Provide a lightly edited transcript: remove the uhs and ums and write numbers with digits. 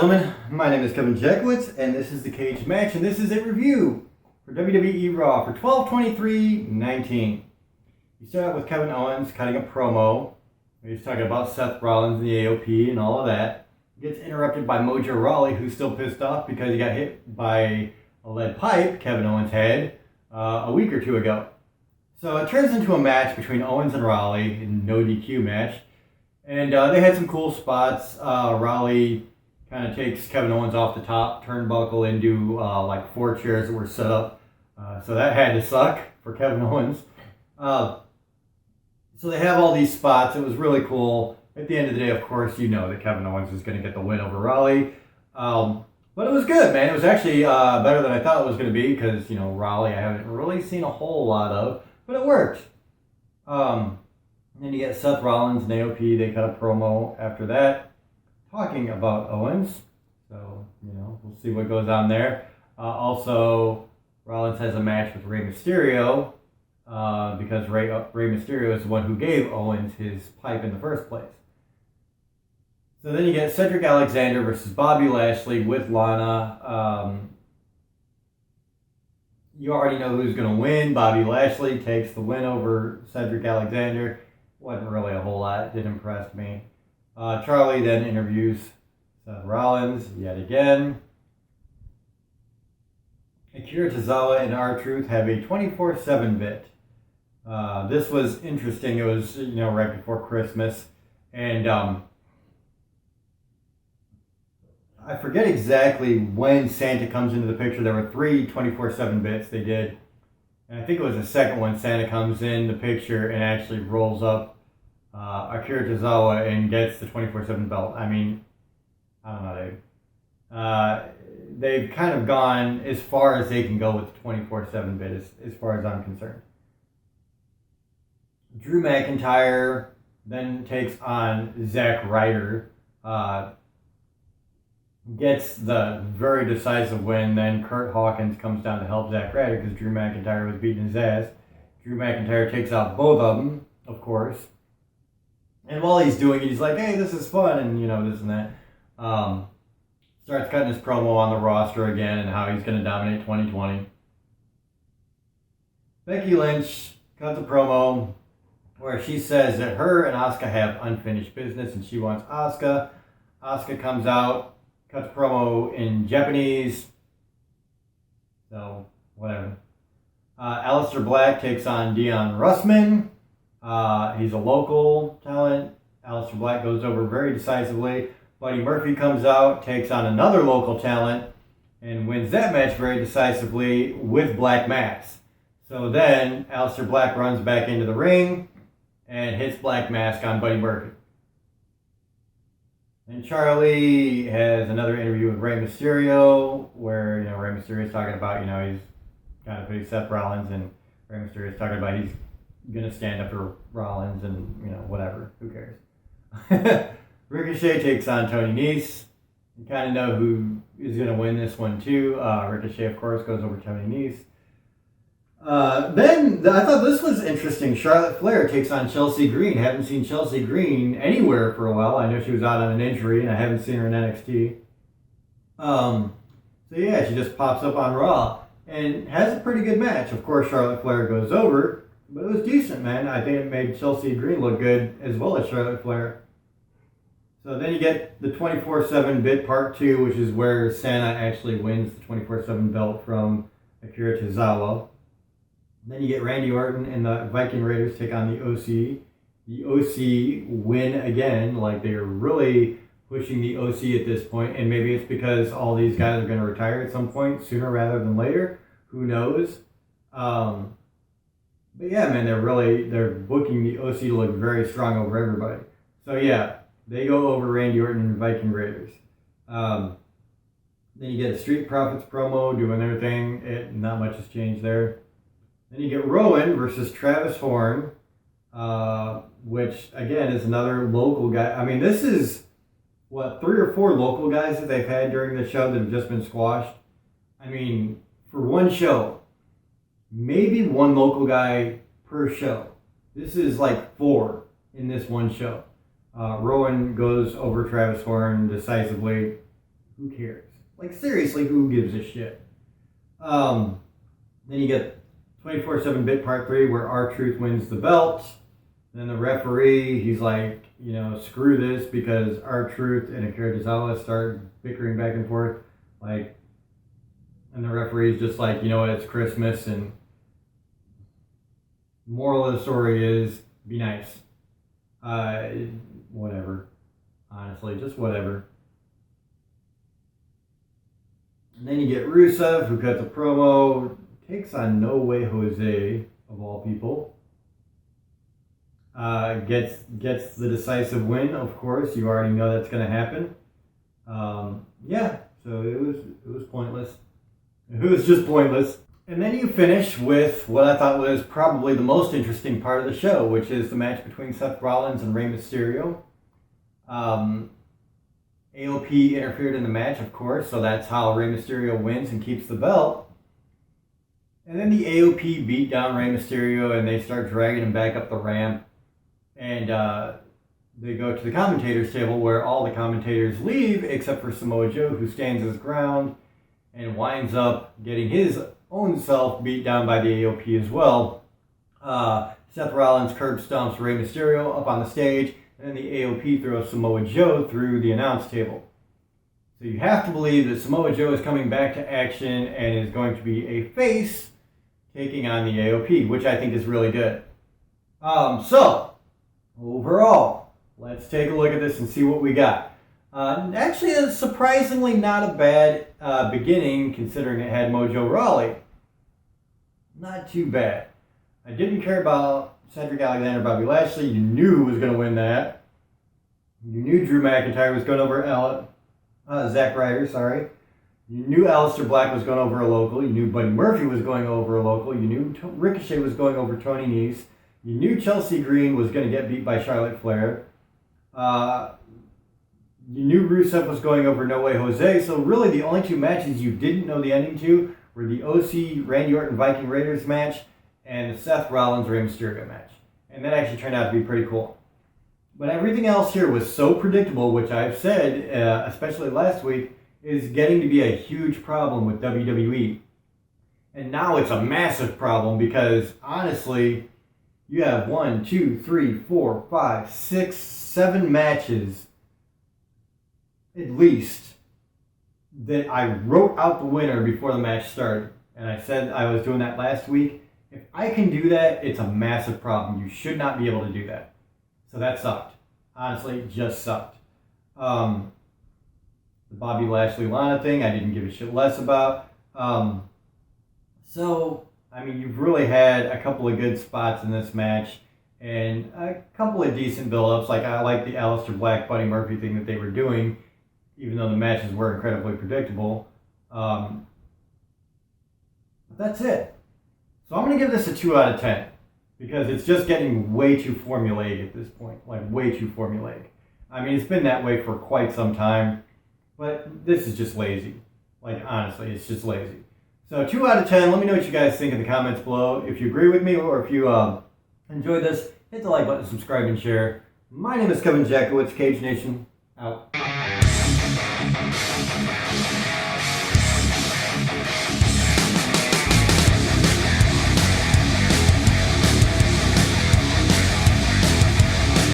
gentlemen, my name is Kevin Jackwitz, and this is the Cage Match, and this is a review for WWE Raw for 12/23/19. You start out with Kevin Owens cutting a promo. He's talking about Seth Rollins and the AOP and all of that. He gets interrupted by Mojo Rawley, who's still pissed off because he got hit by a lead pipe Kevin Owens had a week or two ago. So it turns into a match between Owens and Rawley, a no DQ match. And they had some cool spots. Rawley kind of takes Kevin Owens off the top turnbuckle into like 4 chairs that were set up. So that had to suck for Kevin Owens. So they have all these spots. It was really cool. At the end of the day, of course, you know that Kevin Owens is going to get the win over Rawley. But it was good, man. It was actually better than I thought it was going to be because, you know, Rawley I haven't really seen a whole lot of. But it worked. And then you get Seth Rollins and AOP. They cut a promo after that talking about Owens. So, you know, we'll see what goes on there. Also, Rollins has a match with Rey Mysterio because Rey Mysterio is the one who gave Owens his pipe in the first place. So then you get Cedric Alexander versus Bobby Lashley with Lana. You already know who's going to win. Bobby Lashley takes the win over Cedric Alexander. Wasn't really a whole lot. Didn't impress me. Charlie then interviews Seth Rollins yet again. Akira Tozawa and R-Truth have a 24/7 bit. This was interesting. It was, you know, right before Christmas. And I forget exactly when Santa comes into the picture. There were 3 24/7 bits they did. And I think it was the second one. Santa comes in the picture and actually rolls up Akira Tozawa and gets the 24/7 belt. I mean, I don't know. They've kind of gone as far as they can go with the 24/7 bit as far as I'm concerned. Drew McIntyre then takes on Zack Ryder. Gets the very decisive win. Then Kurt Hawkins comes down to help Zack Ryder because Drew McIntyre was beating his ass. Drew McIntyre takes out both of them, of course. And while he's doing it, he's like, hey, this is fun, and, you know, this and that. Starts cutting his promo on the roster again and how he's going to dominate 2020. Becky Lynch cuts a promo where she says that her and Asuka have unfinished business and she wants Asuka. Asuka comes out, cuts promo in Japanese. So, whatever. Aleister Black takes on Dion Russman. He's a local talent. Aleister Black goes over very decisively. Buddy Murphy comes out, takes on another local talent, and wins that match very decisively with Black Mass. So then Aleister Black runs back into the ring and hits Black Mask on Buddy Murphy. And Charlie has another interview with Rey Mysterio where, you know, Rey Mysterio is talking about, you know, he's kind of putting Seth Rollins, and Rey Mysterio is talking about he's going to stand up for Rollins and, you know, whatever. Who cares? Ricochet takes on Tony Nese. You kind of know who is going to win this one, too. Ricochet, of course, goes over Tony Nese. I thought this was interesting. Charlotte Flair takes on Chelsea Green. Haven't seen Chelsea Green anywhere for a while. I know she was out on an injury, and I haven't seen her in NXT. So, yeah, she just pops up on Raw and has a pretty good match. Of course, Charlotte Flair goes over, but it was decent, man. I think it made Chelsea Green look good as well as Charlotte Flair. So then you get the 24/7 bit part 2, which is where Santa actually wins the 24/7 belt from Akira Tozawa. Then you get Randy Orton and the Viking Raiders take on the OC. The OC win again, like they're really pushing the OC at this point, and maybe it's because all these guys are going to retire at some point sooner rather than later. Who knows? But yeah, man, they're booking the OC to look very strong over everybody. So yeah, they go over Randy Orton and Viking Raiders. Then you get a Street Profits promo doing their thing. Not much has changed there. Then you get Rowan versus Travis Horn, which, again, is another local guy. I mean, this is, 3 or 4 local guys that they've had during the show that have just been squashed. I mean, for one show, maybe 1 local guy per show. This is like 4 in this one show. Rowan goes over Travis Horn decisively. who cares? Like, seriously, who gives a shit? Then you get 24/7 Bit Part 3 where R-Truth wins the belt. Then the referee, he's like, you know, screw this, because R-Truth and Akira Tozawa start bickering back and forth. Like, and the referee's just like, you know what, it's Christmas, and moral of the story is, be nice. Whatever. Honestly, just whatever. And then you get Rusev, who cuts a promo, takes on No Way Jose, of all people. Gets the decisive win, of course. You already know that's going to happen. Yeah, so it was pointless. It was just pointless. And then you finish with what I thought was probably the most interesting part of the show, which is the match between Seth Rollins and Rey Mysterio. AOP interfered in the match, of course, so that's how Rey Mysterio wins and keeps the belt. And then the AOP beat down Rey Mysterio, and they start dragging him back up the ramp. And they go to the commentators' table, where all the commentators leave except for Samoa Joe, who stands his ground and winds up getting his own self beat down by the AOP as well. Seth Rollins curb stomps Rey Mysterio up on the stage, and then the AOP throws Samoa Joe through the announce table. So you have to believe that Samoa Joe is coming back to action and is going to be a face taking on the AOP, which I think is really good. So, overall, let's take a look at this and see what we got. Actually, it's surprisingly not a bad beginning, considering it had Mojo Rawley. Not too bad. I didn't care about Cedric Alexander, Bobby Lashley. You knew who was going to win that. You knew Drew McIntyre was going over Zack Ryder, sorry. You knew Aleister Black was going over a local. You knew Buddy Murphy was going over a local. You knew Ricochet was going over Tony Nese. You knew Chelsea Green was going to get beat by Charlotte Flair. You knew Rusev was going over No Way Jose. So really the only two matches you didn't know the ending to were the OC Randy Orton Viking Raiders match and the Seth Rollins Rey Mysterio match. And that actually turned out to be pretty cool. But everything else here was so predictable, which I've said, especially last week, is getting to be a huge problem with WWE. And now it's a massive problem because, honestly, you have 1, 2, 3, 4, 5, 6, 7 matches, at least, that I wrote out the winner before the match started. And I said I was doing that last week. If I can do that, it's a massive problem. You should not be able to do that. So that sucked. Honestly, it just sucked. The Bobby Lashley Lana thing, I didn't give a shit less about. So, I mean, you've really had a couple of good spots in this match and a couple of decent build-ups. Like, I like the Aleister Black Buddy Murphy thing that they were doing, even though the matches were incredibly predictable. But that's it. So I'm going to give this a 2 out of 10 because it's just getting way too formulaic at this point. Like, way too formulaic. I mean, it's been that way for quite some time, but this is just lazy. Like, honestly, it's just lazy. So 2 out of 10. Let me know what you guys think in the comments below. If you agree with me or if you enjoyed this, hit the like button, subscribe, and share. My name is Kevin Jackowitz, Cage Nation, out.